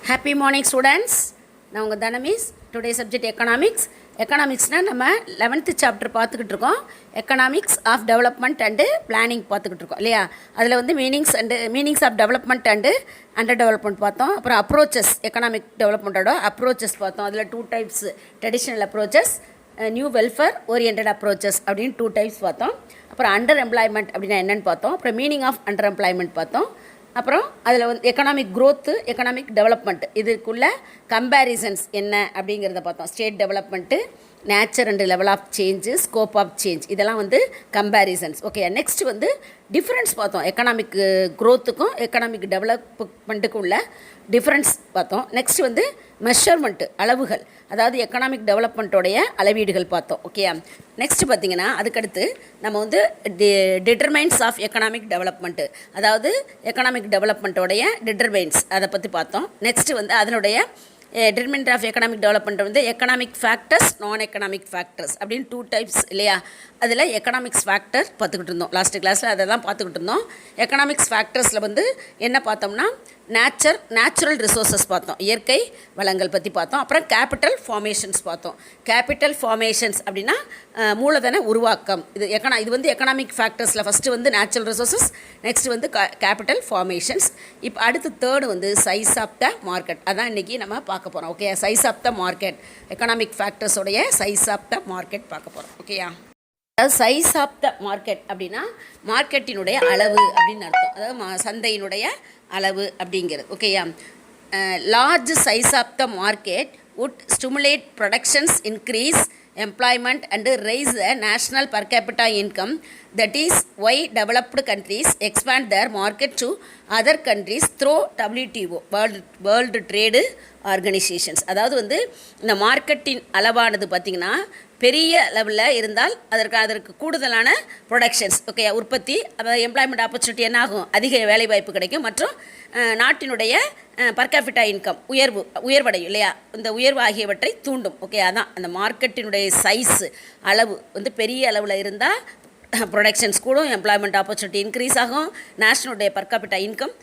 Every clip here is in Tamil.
Happy morning students. நான் உங்கள் தனமிஸ். Today subject economics. எக்கனாமிக்ஸ்னால் நம்ம 11th சாப்டர் பார்த்துக்கிட்டு இருக்கோம். Economics of development and planning பார்த்துக்கிட்டு இருக்கோம் இல்லையா. அதில் வந்து meanings of development and under development பார்த்தோம். அப்புறம் அப்ரோச்சஸ், எக்கனாமிக் டெவலப்மெண்ட்டோட அப்ரோச்சஸ் பார்த்தோம். அதில் 2 types, traditional approaches, new welfare orient approaches அப்படின்னு 2 டைப்ஸ் பார்த்தோம். அப்புறம் அண்டர் எம்ப்ளாய்மெண்ட் அப்படின்னா என்னென்னு பார்த்தோம். அப்புறம் மீனிங் ஆஃப் அண்டர் எம்ப்ளாய்மெண்ட் பார்த்தோம். அப்புறம் அதில் வந்து எக்கனாமிக் க்ரோத்து, எக்கனாமிக் டெவலப்மெண்ட், இதுக்குள்ள கம்பேரிசன்ஸ் என்ன அப்படிங்கிறத பார்த்தோம். State development, nature and level of change, scope of change, இதெல்லாம் வந்து கம்பேரிசன்ஸ். ஓகே, நெக்ஸ்ட் வந்து டிஃப்ரென்ஸ் பார்த்தோம். எக்கனாமிக் க்ரோத்துக்கும் எக்கனாமிக் டெவலப்மெண்ட்டுக்கும் உள்ள டிஃப்ரென்ஸ் பார்த்தோம். நெக்ஸ்ட் வந்து மெஷர்மெண்ட்டு, அளவுகள், அதாவது எக்கனாமிக் டெவலப்மெண்ட்டோடைய அளவீடுகள் பார்த்தோம். ஓகே, நெக்ஸ்ட் பார்த்திங்கன்னா அதுக்கடுத்து நம்ம வந்து டிட்டர்மைன்ஸ் ஆஃப் எக்கனாமிக் டெவலப்மெண்ட்டு, அதாவது எக்கனாமிக் டெவலப்மெண்ட்டோடைய டிட்டர்மைன்ஸ் அதை பற்றி பார்த்தோம். நெக்ஸ்ட்டு வந்து அதனுடைய டிட்டர்மினன்ட் ஆஃப் எக்கனாமிக் டெவலப்மெண்ட் வந்து எக்கனாமிக் ஃபேக்டர்ஸ், நான் எக்கனாமிக் ஃபேக்டர்ஸ் அப்படின்னு 2 டைப்ஸ் இல்லையா. அதில் எக்கனாமிக்ஸ் ஃபேக்டர் பார்த்துக்கிட்டு இருந்தோம். லாஸ்ட் கிளாஸில் அதை தான் பார்த்துக்கிட்டு இருந்தோம். எக்கனாமிக்ஸ் ஃபேக்டர்ஸில் வந்து என்ன பார்த்தோம்னா நேச்சுரல் ரிசோர்ஸஸ் பார்த்தோம், இயற்கை வளங்கள் பற்றி பார்த்தோம். அப்புறம் கேபிட்டல் ஃபார்மேஷன்ஸ் பார்த்தோம். கேபிட்டல் ஃபார்மேஷன்ஸ் அப்படின்னா மூலதன உருவாக்கம். இது வந்து எக்கனாமிக் ஃபேக்டர்ஸில் ஃபஸ்ட்டு வந்து நேச்சுரல் ரிசோர்ஸஸ், நெக்ஸ்ட் வந்து கேபிட்டல் ஃபார்மேஷன்ஸ். இப்போ அடுத்து தேர்டு வந்து சைஸ் ஆஃப் த மார்க்கெட், அதான் இன்றைக்கி நம்ம பார்க்க போகிறோம். Okay, size of the market, economic ஃபேக்டர்ஸோடைய சைஸ் ஆஃப் த மார்க்கெட் பார்க்க போகிறோம். ஓகேயா, அதாவது சைஸ் ஆஃப் த மார்க்கெட் அப்படின்னா மார்க்கெட்டினுடைய அளவு அப்படின்னு அர்த்தம். அதாவது சந்தையினுடைய அளவு அப்படிங்கிறது. ஓகேயா, large size of the market would stimulate productions, increase employment and raise the national per capita income. That is why developed countries expand their market to other countries through WTO, World Trade Organizations. அதாவது வந்து இந்த மார்க்கெட்டின் அளவானது பார்த்திங்கன்னா பெரிய லெவலில் இருந்தால் அதற்கு கூடுதலான ப்ரொடக்ஷன்ஸ், ஓகே, உற்பத்தி, எம்ப்ளாய்மெண்ட் ஆப்பர்ச்சுனிட்டி என்ன ஆகும், அதிக வேலைவாய்ப்பு கிடைக்கும், மற்றும் நாட்டினுடைய பர்காபிட்டா இன்கம் உயர்வடையும் இல்லையா. இந்த உயர்வு ஆகியவற்றை தூண்டும். ஓகே, அதான் அந்த மார்க்கெட்டினுடைய சைஸ், அளவு வந்து பெரிய அளவில் இருந்தால் ப்ரொடக்ஷன்ஸ் கூடும், எம்ப்ளாய்மெண்ட் ஆப்பர்ச்சுனிட்டி இன்க்ரீஸ் ஆகும், நேஷனுடைய பர்காபிட்டா இன்கம்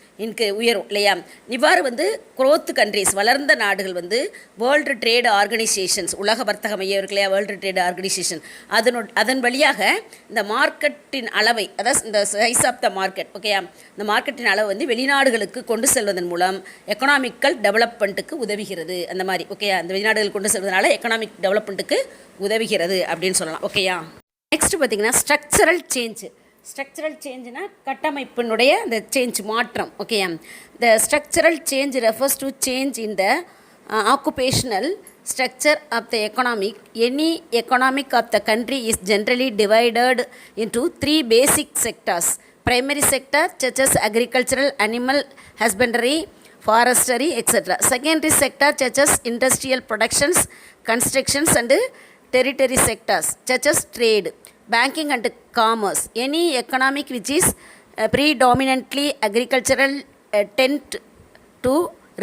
உயரும் இல்லையா. இவ்வாறு வந்து குரோத் கண்ட்ரிஸ், வளர்ந்த நாடுகள் வந்து வேர்ல்டு ட்ரேட் ஆர்கனைசேஷன்ஸ், உலக வர்த்தக மையம் இருக்கு இல்லையா, வேர்ல்டு ட்ரேட் ஆர்கனைசேஷன், அதன் வழியாக இந்த மார்க்கெட்டின் அளவை, அதாவது இந்த size of the market, okay, இந்த மார்க்கெட்டின் அளவு வந்து வெளிநாடுகளுக்கு கொண்டு செல்வதன் மூலம் எக்கனாமிக்கல் டெவலப்மெண்ட்டுக்கு உதவுகிறது. அந்த மாதிரி ஓகே, அந்த வெளிநாடுகள் கொண்டு செல்வதனால எக்கனாமிக் டெவலப்மெண்ட்டுக்கு உதவுகிறது அப்படின்னு சொல்லலாம். ஓகேயா, நெக்ஸ்ட் பார்த்திங்கன்னா ஸ்ட்ரக்சரல் சேஞ்சுனா கட்டமைப்பினுடைய அந்த சேஞ்ச், மாற்றம். Okay, the structural change refers to change in the occupational structure of the economic. Any economic of the country is generally divided into 3 basic sectors. Primary sector such as agricultural, animal husbandry, forestry, etc. Secondary sector such as industrial productions, constructions and tertiary sectors such as trade, banking and commerce. Any economic which is predominantly agricultural tend to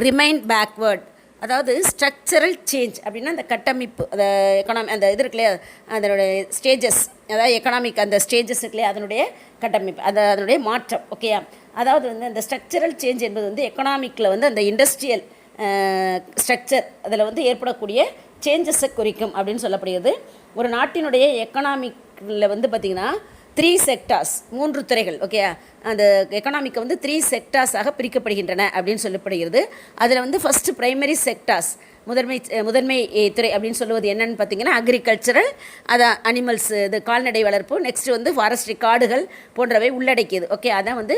remain backward. அதாவது ஸ்ட்ரக்சரல் சேஞ்ச் அப்படின்னா அந்த கட்டமைப்பு, அந்த இது இருக்குல்லையா, அதனுடைய ஸ்டேஜஸ், அதாவது எக்கனாமிக் அந்த ஸ்டேஜஸ் இருக்குல்லையா, அதனுடைய கட்டமைப்பு, அதனுடைய மாற்றம். ஓகேயா, அதாவது வந்து அந்த ஸ்ட்ரக்சரல் சேஞ்ச் என்பது வந்து எக்கனாமிக்கில் வந்து அந்த இண்டஸ்ட்ரியல் ஸ்ட்ரக்சர் அதில் வந்து ஏற்படக்கூடிய சேஞ்சஸை குறிக்கும் அப்படின்னு சொல்லப்படுகிறது. ஒரு நாட்டினுடைய எக்கனாமிக்கில் வந்து பார்த்திங்கன்னா 3 செக்டார்ஸ், 3 துறைகள். ஓகே, அந்த எக்கனாமிக்கை வந்து 3 செக்டார்ஸாக பிரிக்கப்படுகின்றன அப்படின்னு சொல்லப்படுகிறது. அதில் வந்து ஃபஸ்ட்டு பிரைமரி செக்டார்ஸ், முதன்மை துறை அப்படின்னு சொல்லுவது என்னென்னு பார்த்தீங்கன்னா அக்ரிகல்ச்சரல், அதான் அனிமல்ஸ், இது கால்நடை வளர்ப்பு. நெக்ஸ்ட் வந்து ஃபாரஸ்ட்ரி, காடுகள் போன்றவை உள்ளடக்கியது. ஓகே, அதான் வந்து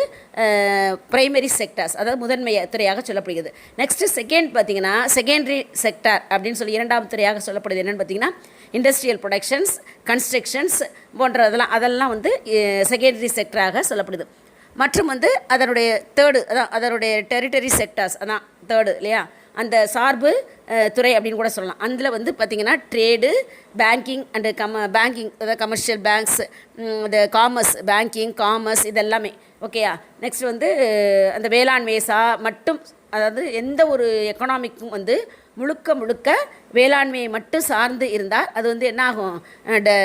பிரைமரி செக்டார்ஸ், அதாவது முதன்மை துறையாக சொல்லப்படுகிறது. நெக்ஸ்ட்டு செகண்ட் பார்த்திங்கன்னா செகண்டரி செக்டார் அப்படின்னு சொல்லி 2ஆம் துறையாக சொல்லப்படுது. என்னென்னு பார்த்தீங்கன்னா இண்டஸ்ட்ரியல் ப்ரொடக்ஷன்ஸ், கன்ஸ்ட்ரக்ஷன்ஸ் போன்ற அதெல்லாம் வந்து செகண்டரி செக்டராக சொல்லப்படுது. மற்றும் வந்து அதனுடைய தேர்டு, அதான் அதனுடைய டெரிட்டரி செக்டார்ஸ், அதான் தேர்டு இல்லையா, அந்த சார்பு துறை அப்படின்னு கூட சொல்லலாம். அதில் வந்து பார்த்திங்கன்னா ட்ரேடு, பேங்கிங் அண்டு பேங்கிங், அதாவது கமர்ஷியல் பேங்க்ஸ், இந்த காமர்ஸ், பேங்கிங், காமர்ஸ், இதெல்லாமே. ஓகேயா, நெக்ஸ்ட் வந்து அந்த வேளாண்மை மட்டும், அதாவது எந்த ஒரு எக்கனாமிக்கும் வந்து முழுக்க வேளாண்மையை மட்டும் சார்ந்து இருந்தால் அது வந்து என்னாகும்,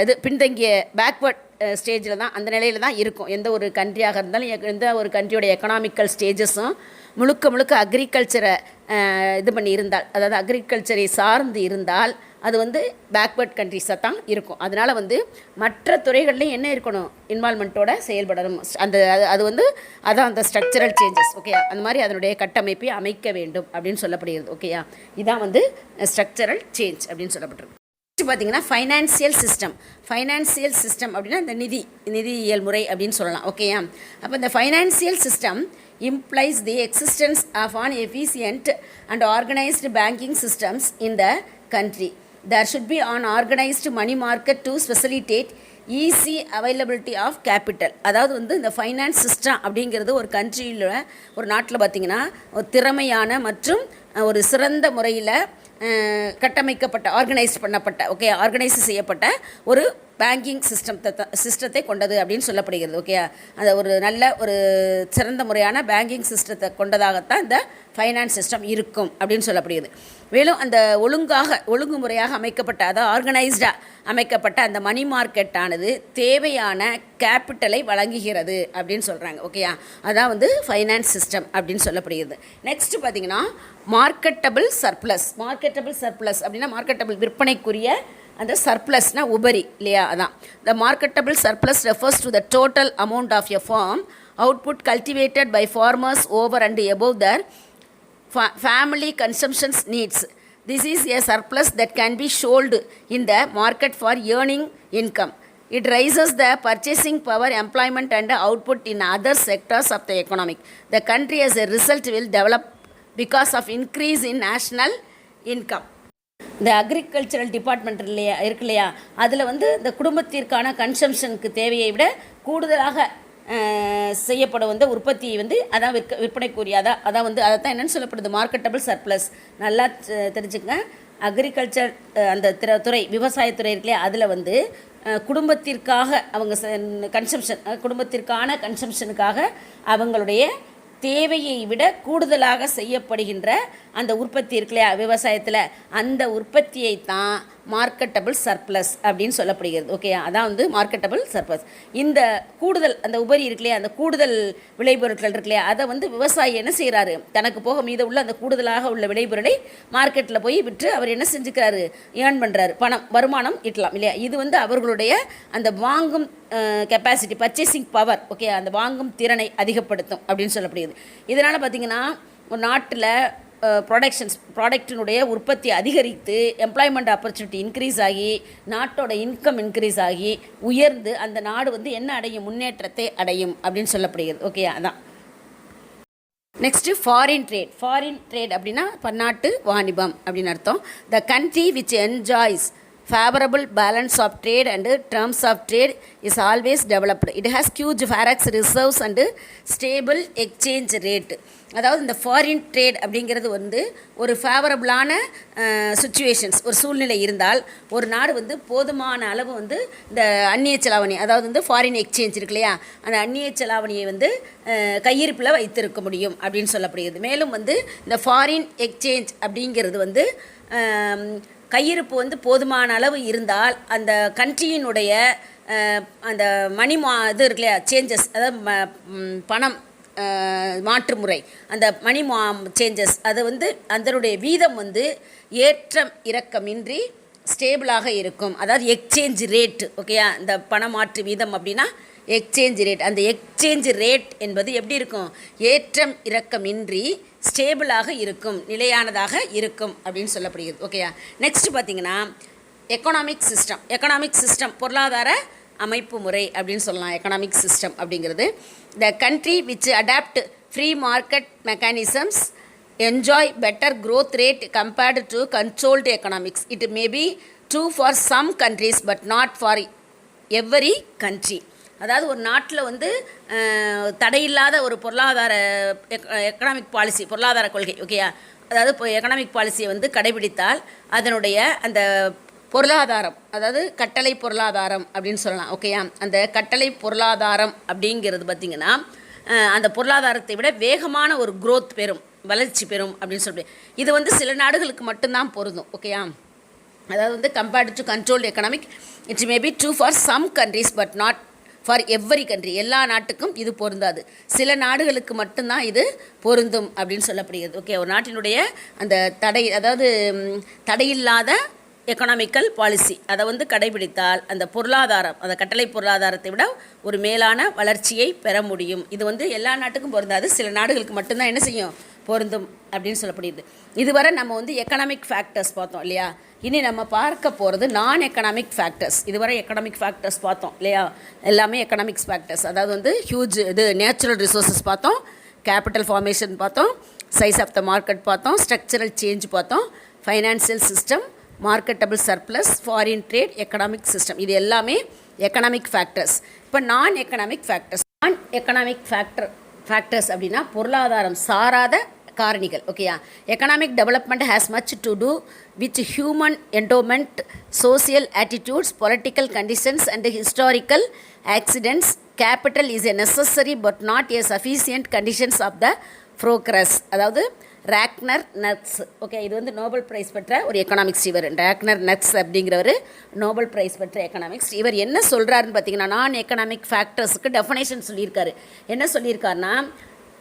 இது பின்தங்கிய பேக்வர்ட் ஸ்டேஜில் தான், அந்த நிலையில் தான் இருக்கும். எந்த ஒரு கண்ட்ரியாக இருந்தாலும், எந்த ஒரு கண்ட்ரியோட எக்கனாமிக்கல் ஸ்டேஜஸும் முழுக்க முழுக்க அக்ரிகல்ச்சரை இது பண்ணி இருந்தால், அதாவது அக்ரிகல்ச்சரை சார்ந்து இருந்தால் அது வந்து பேக்வேர்ட் கண்ட்ரிஸாக தான் இருக்கும். அதனால் வந்து மற்ற துறைகள்லையும் என்ன இருக்கணும், இன்வால்மெண்ட்டோட செயல்படணும். அந்த அது வந்து அதான் அந்த ஸ்ட்ரக்சரல் சேஞ்சஸ். ஓகேயா, அந்த மாதிரி அதனுடைய கட்டமைப்பை அமைக்க வேண்டும் அப்படின்னு சொல்லப்படுகிறது. ஓகேயா, இதான் வந்து ஸ்ட்ரக்சரல் சேஞ்ச் அப்படின்னு சொல்லப்பட்டிருக்கு. பார்த்தீங்கன்னா ஃபைனான்சியல் சிஸ்டம் அப்படின்னா இந்த நிதியியல் முறை அப்படின்னு சொல்லலாம். ஓகேயா, அப்போ இந்த financial system implies the existence of an efficient and organized banking systems in the country. There should be an organized money market to facilitate easy availability of capital. அதாவது வந்து இந்த ஃபைனான்ஸ் சிஸ்டம் அப்படிங்கிறது ஒரு கண்ட்ரியில், ஒரு நாட்டில் பார்த்திங்கன்னா ஒரு திறமையான மற்றும் ஒரு சிறந்த முறையில் கட்டமைக்கப்பட்ட, ஆர்கனைஸ் செய்யப்பட்ட ஒரு பேங்கிங் சிஸ்டத்தை கொண்டது அப்படின்னு சொல்லப்படுகிறது. ஓகே, அந்த ஒரு நல்ல ஒரு சிறந்த முறையான பேங்கிங் சிஸ்டத்தை கொண்டதாகத்தான் இந்த ஃபைனான்ஸ் சிஸ்டம் இருக்கும் அப்படின்னு சொல்லப்படுகிறது. மேலும் அந்த ஒழுங்குமுறையாக அமைக்கப்பட்ட, அதாவது ஆர்கனைஸ்டாக அமைக்கப்பட்ட அந்த மணி மார்க்கெட்டானது தேவையான கேபிட்டலை வழங்குகிறது அப்படின்னு சொல்கிறாங்க. ஓகேயா, அதான் வந்து ஃபைனான்ஸ் சிஸ்டம் அப்படின்னு சொல்லப்படுகிறது. நெக்ஸ்ட் பார்த்திங்கன்னா மார்க்கெட்டபிள் சர்ப்ளஸ் அப்படின்னா மார்க்கெட்டபிள் விற்பனைக்குரிய அந்த சர்ப்ளஸ்னால் உபரி இல்லையா, அதான். The marketable surplus refers to the total amount of a farm output cultivated by farmers over and above their family consumption's needs. This is a surplus that can be sold in the market for earning income. It raises the purchasing power, employment and output in other sectors of the economic. The country as a result will develop because of increase in national income. இந்த அக்ரிகல்ச்சரல் டிபார்ட்மெண்ட் இருக்கு இல்லையா, அதில் வந்து இந்த குடும்பத்திற்கான கன்சம்ஷனுக்கு தேவையை விட கூடுதலாக செய்யப்படும் வந்து உற்பத்தியை வந்து அதான் விற்பனைக்குரிய அதான் வந்து அதை தான் என்னென்னு சொல்லப்படுது, மார்க்கெட்டபிள் சர்ப்ளஸ். நல்லா தெரிஞ்சுக்கங்க, அக்ரிகல்ச்சர் அந்த துறை, விவசாயத்துறை இருக்குல்லையா, அதில் வந்து குடும்பத்திற்காக அவங்க குடும்பத்திற்கான கன்சம்ஷனுக்காக அவங்களுடைய தேவையை விட கூடுதலாக செய்யப்படுகின்ற அந்த உற்பத்தி இருக்குல்லையா விவசாயத்தில், அந்த உற்பத்தியை தான் மார்க்கெட்டபிள் சர்ப்ளஸ் அப்படின்னு சொல்லப்படுகிறது. ஓகே, அதான் வந்து மார்க்கெட்டபிள் சர்ப்ளஸ். இந்த கூடுதல் அந்த உபரி இருக்குல்லையா, அந்த கூடுதல் விளைபொருட்கள் இருக்குல்லையா, அதை வந்து விவசாயி என்ன செய்கிறாரு, தனக்கு போக மீத உள்ள அந்த கூடுதலாக உள்ள விளைபொருளை மார்க்கெட்டில் போய் விற்று அவர் என்ன செஞ்சுக்கிறாரு, ஏர்ன் பண்ணுறாரு, வருமானம் ஈட்டலாம் இல்லையா. இது வந்து அவர்களுடைய அந்த வாங்கும் கெப்பாசிட்டி, பர்ச்சேசிங் பவர், ஓகே, அந்த வாங்கும் திறனை அதிகப்படுத்தும் அப்படின்னு சொல்லப்படுகிறது. இதனால் பார்த்திங்கன்னா ஒரு நாட்டில் ப்ராடக்டினுடைய உற்பத்தி அதிகரித்து எம்ப்ளாய்மெண்ட் ஆப்பர்ச்சுனிட்டி இன்க்ரீஸ் ஆகி நாட்டோட இன்கம் இன்க்ரீஸ் ஆகி உயர்ந்து அந்த நாடு வந்து என்ன அடையும், முன்னேற்றத்தை அடையும் அப்படின்னு சொல்லப்படுகிறது. ஓகே, அதான். நெக்ஸ்ட்டு ஃபாரின் ட்ரேட் அப்படின்னா பன்னாட்டு வாணிபம் அப்படின்னு அர்த்தம். த country which enjoys favorable balance of trade and terms of trade is always developed. It has huge forex reserves and stable exchange rate. அதாவது இந்த ஃபாரின் ட்ரேட் அப்படிங்கிறது வந்து ஒரு ஃபேவரபுளான சுச்சுவேஷன்ஸ், ஒரு சூழ்நிலை இருந்தால் ஒரு நாடு வந்து போதுமான அளவு வந்து இந்த அந்நிய செலாவணி, அதாவது வந்து ஃபாரின் எக்ஸ்சேஞ்ச் இருக்கு இல்லையா, அந்த அந்நிய செலாவணியை வந்து கையிருப்பில் வைத்திருக்க முடியும் அப்படின்னு சொல்லப்படுகிறது. மேலும் வந்து இந்த ஃபாரின் எக்ஸ்சேஞ்ச் அப்படிங்கிறது வந்து கையிருப்பு வந்து போதுமான அளவு இருந்தால் அந்த கண்ட்ரியினுடைய அந்த இது இருக்கு இல்லையா, சேஞ்சஸ், அதாவது பணம் மாற்று முறை, அந்த மணி சேஞ்சஸ், அது வந்து அதனுடைய வீதம் வந்து ஏற்றம் இறக்கமின்றி ஸ்டேபிளாக இருக்கும். அதாவது எக்ஸ்சேஞ்ச் ரேட், ஓகேயா, இந்த பணமாற்று வீதம் அப்படின்னா எக்ஸ்சேஞ்ச் ரேட். அந்த எக்ஸ்சேஞ்ச் ரேட் என்பது எப்படி இருக்கும், ஏற்றம் இறக்கமின்றி ஸ்டேபிளாக இருக்கும், நிலையானதாக இருக்கும் அப்படின்னு சொல்லப்படுகிறது. ஓகேயா. நெக்ஸ்ட் பார்த்திங்கன்னா எக்கனாமிக் சிஸ்டம் பொருளாதார அமைப்பு முறை அப்படின்னு சொல்லலாம். எக்கனாமிக் சிஸ்டம் அப்படிங்கிறது the country which adopt free market mechanisms enjoy better growth rate compared to controlled economics. It may be true for some countries but not for every country. அதாவது ஒரு நாட்டில் வந்து தடையில்லாத ஒரு எக்கனாமிக் பாலிசி, பொருளாதார கொள்கை, ஓகேயா, அதாவது இப்போ எக்கனாமிக் பாலிசியை வந்து கடைபிடித்தால் அதனுடைய அந்த பொருளாதாரம், அதாவது கட்டளை பொருளாதாரம் அப்படின்னு சொல்லலாம். ஓகேயா, அந்த கட்டளை பொருளாதாரம் அப்படிங்கிறது பார்த்திங்கன்னா அந்த பொருளாதாரத்தை விட வேகமான ஒரு growth பெறும், வளர்ச்சி பெறும் அப்படின்னு சொல்லிட்டு இது வந்து சில நாடுகளுக்கு மட்டும்தான் பொருந்தும். ஓகேயா, அதாவது வந்து compared to controlled economic it's may be true for some countries but not for every country, எல்லா நாட்டுக்கும் இது பொருந்தாது, சில நாடுகளுக்கு மட்டும்தான் இது பொருந்தும் அப்படின்னு சொல்லப்படுகிறது. ஓகே, ஒரு நாட்டினுடைய அந்த அதாவது தடையில்லாத எக்கனாமிக்கல் பாலிசி அதை வந்து கடைபிடித்தால் அந்த பொருளாதாரம், அந்த கட்டளை பொருளாதாரத்தை விட ஒரு மேலான வளர்ச்சியை பெற முடியும். இது வந்து எல்லா நாட்டுக்கும் பொருந்தாது, சில நாடுகளுக்கு மட்டும்தான் என்ன செய்யும், பொருந்தும் அப்படின்னு சொல்லப்படுது. இதுவரை நம்ம வந்து எக்கனாமிக் ஃபேக்டர்ஸ் பார்த்தோம் இல்லையா. இனி நம்ம பார்க்க போகிறது நான் எக்கனாமிக் ஃபேக்டர்ஸ். இதுவரை எக்கனாமிக் ஃபேக்டர்ஸ் பார்த்தோம் இல்லையா, எல்லாமே எக்கனாமிக்ஸ் ஃபேக்டர்ஸ். அதாவது வந்து நேச்சுரல் ரிசோர்ஸஸ் பார்த்தோம், கேபிட்டல் ஃபார்மேஷன் பார்த்தோம், சைஸ் ஆஃப் த மார்க்கெட் பார்த்தோம், ஸ்ட்ரக்சரல் சேஞ்ச் பார்த்தோம், financial system, marketable surplus, foreign trade, economic system, இது எல்லாமே எக்கனாமிக் ஃபேக்டர்ஸ். இப்போ நான் எக்கனாமிக் ஃபேக்டர்ஸ் அப்படின்னா பொருளாதாரம் சாராத காரணிகள். ஓகேயா, economic development has much to do with human endowment, social attitudes, political conditions and historical accidents. Capital is a necessary but not a sufficient conditions of the progress. அதாவது ராக்னர் நட்ஸ். ஓகே, இது வந்து நோபல் ப்ரைஸ் பெற்ற ஒரு எக்கனாமிக்ஸ். இவர் ராக்னர் நட்ஸ் அப்படிங்கிறவர் நோபல் ப்ரைஸ் பெற்ற எக்கனாமிக்ஸ். இவர் என்ன சொல்கிறாருன்னு பார்த்தீங்கன்னா, நான் எக்கனாமிக் ஃபேக்டர்ஸுக்கு டெஃபனேஷன் சொல்லியிருக்காரு. என்ன சொல்லியிருக்காருன்னா,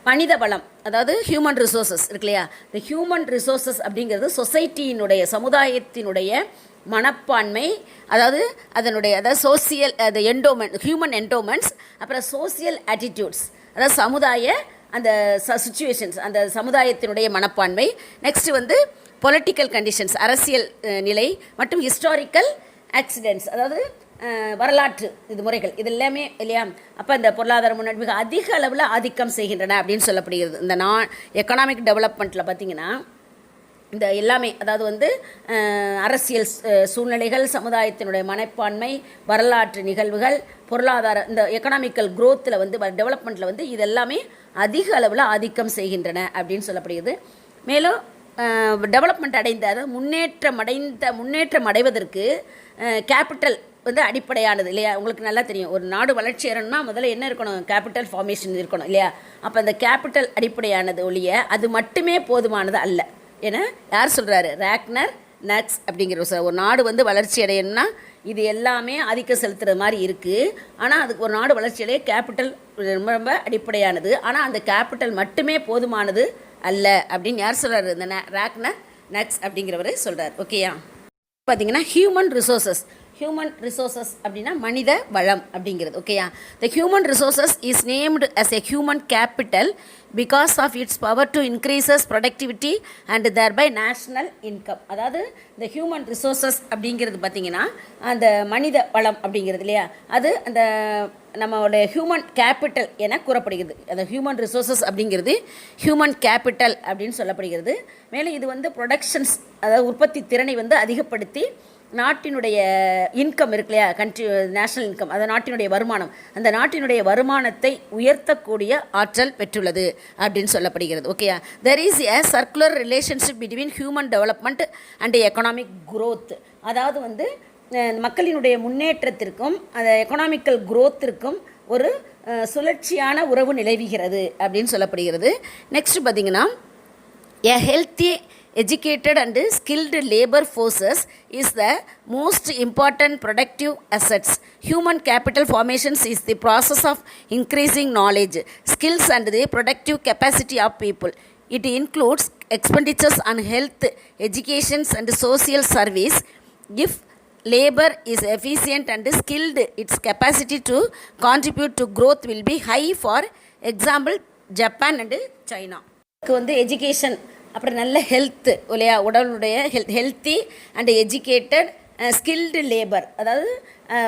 மனித வளம், அதாவது ஹியூமன் ரிசோர்ஸஸ் இருக்கு இல்லையா, இந்த ஹியூமன் ரிசோர்ஸஸ் அப்படிங்கிறது சமுதாயத்தினுடைய மனப்பான்மை, அதாவது சோசியல் ஹியூமன் என்டோமெண்ட்ஸ், அப்புறம் சோசியல் ஆட்டிடியூட்ஸ், அதாவது சமுதாய அந்த சுச்சுவேஷன்ஸ், அந்த சமுதாயத்தினுடைய மனப்பான்மை. நெக்ஸ்ட்டு வந்து பொலிட்டிக்கல் கண்டிஷன்ஸ், அரசியல் நிலை, மற்றும் ஹிஸ்டாரிக்கல் ஆக்சிடென்ட்ஸ், அதாவது வரலாற்று முறைகள், இது எல்லாமே இல்லையா. அப்போ இந்த பொருளாதார முன்னேற்றம் மிக அதிக அளவில் ஆதிக்கம் செய்கின்றன அப்படின்னு சொல்லப்படுகிறது. இந்த எக்கனாமிக் டெவலப்மெண்ட்டில் பார்த்திங்கன்னா இந்த எல்லாமே, அதாவது வந்து அரசியல் சூழ்நிலைகள், சமுதாயத்தினுடைய மனப்பான்மை, வரலாற்று நிகழ்வுகள், பொருளாதார இந்த எக்கனாமிக்கல் குரோத்தில் வந்து டெவலப்மெண்ட்டில் வந்து இது எல்லாமே அதிக அளவில் ஆதிக்கம் செய்கின்றன அப்படின்னு சொல்லப்படுகிறது. மேலும் டெவலப்மெண்ட் அதாவது முன்னேற்றம் அடைவதற்கு கேபிட்டல் வந்து அடிப்படையானது இல்லையா. உங்களுக்கு நல்லா தெரியும், ஒரு நாடு வளர்ச்சி அடையணும்னா முதல்ல என்ன இருக்கணும், கேபிட்டல் ஃபார்மேஷன் இருக்கணும் இல்லையா. அப்போ அந்த கேபிட்டல் அடிப்படையானது ஒழிய அது மட்டுமே போதுமானது அல்ல என யார் சொல்கிறாரு, ராக்னர் நட்ஸ் அப்படிங்கிற ஒரு நாடு வந்து வளர்ச்சி அடையணும்னா இது எல்லாமே ஆதிக்கம் செலுத்துகிற மாதிரி இருக்குது. ஆனால் அதுக்கு ஒரு நாடு வளர்ச்சி அடைய கேபிட்டல் ரொம்ப ரொம்ப அடிப்படையானது. ஆனால் அந்த கேபிட்டல் மட்டுமே போதுமானது அல்ல அப்படின்னு யார் சொல்கிறாரு, இந்த ராக்னர் நட்ஸ் அப்படிங்கிறவர் சொல்கிறார். ஓகேயா, பார்த்தீங்கன்னா ஹியூமன் ரிசோர்ஸஸ் அப்படின்னா மனித வளம் அப்படிங்கிறது. ஓகேயா, the human resources is named as a human capital because of its power to increases productivity and thereby national income. அதாவது இந்த ஹியூமன் ரிசோர்ஸஸ் அப்படிங்கிறது பார்த்திங்கன்னா அந்த மனித வளம் அப்படிங்கிறது இல்லையா, அது அந்த நம்மளோட ஹியூமன் கேபிட்டல் என கூறப்படுகிறது. அந்த ஹியூமன் ரிசோர்ஸஸ் அப்படிங்கிறது ஹியூமன் கேபிட்டல் அப்படின்னு சொல்லப்படுகிறது. மேலும் இது வந்து ப்ரொடக்ஷன்ஸ், அதாவது உற்பத்தி திறனை வந்து அதிகப்படுத்தி நாட்டினுடைய இன்கம் இருக்கு இல்லையா, நேஷ்னல் இன்கம், அது நாட்டினுடைய வருமானம், அந்த நாட்டினுடைய வருமானத்தை உயர்த்தக்கூடிய ஆற்றல் பெற்றுள்ளது அப்படின்னு சொல்லப்படுகிறது. ஓகேயா, there is a circular relationship between human development and economic growth. அதாவது வந்து மக்களினுடைய முன்னேற்றத்திற்கும் அந்த எக்கனாமிக்கல் குரோத்திற்கும் ஒரு சுழற்சியான உறவு நிலவுகிறது அப்படின்னு சொல்லப்படுகிறது. நெக்ஸ்ட் பார்த்திங்கன்னா, எ healthy educated and skilled labor forces is the most important productive assets. Human capital formations is the process of increasing knowledge, skills and the productive capacity of people. It includes expenditures on health, education and social service. If labor is efficient and skilled, its capacity to contribute to growth will be high. For example, Japan and China. வந்து எஜுகேஷன், அப்புறம் நல்ல ஹெல்த்து இல்லையா, உடலுடைய healthy and educated skilled labour, அதாவது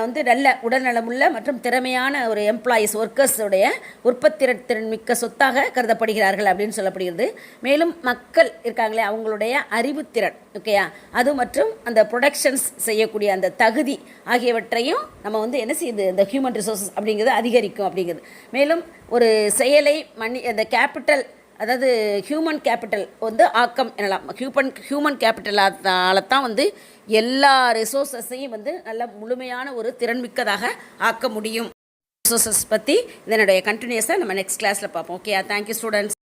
வந்து நல்ல உடல்நலமுள்ள மற்றும் திறமையான ஒரு எம்ப்ளாயீஸ், ஒர்க்கர்ஸுடைய உற்பத்திறன் மிக்க சொத்தாக கருதப்படுகிறார்கள் அப்படின்னு சொல்லப்படுகிறது. மேலும் மக்கள் இருக்காங்களே அவங்களுடைய அறிவுத்திறன், ஓகேயா, அது மற்றும் அந்த ப்ரொடக்ஷன்ஸ் செய்யக்கூடிய அந்த தகுதி ஆகியவற்றையும் நம்ம வந்து என்ன செய்யுது, இந்த ஹியூமன் ரிசோர்ஸஸ் அப்படிங்கிறது அதிகரிக்கும் அப்படிங்கிறது. மேலும் ஒரு செயலை அந்த கேபிட்டல், அதாவது ஹியூமன் கேபிட்டல் வந்து ஆக்கம் எனலாம். ஹியூமன் கேபிட்டலால் தான் வந்து எல்லா ரிசோர்ஸஸையும் வந்து நல்ல முழுமையான ஒரு திறன்மிக்கதாக ஆக்க முடியும். ரிசோர்ஸஸ் பற்றி இதனுடைய கண்டினியூஸாக நம்ம நெக்ஸ்ட் கிளாஸில் பார்ப்போம். Okay, thank you students.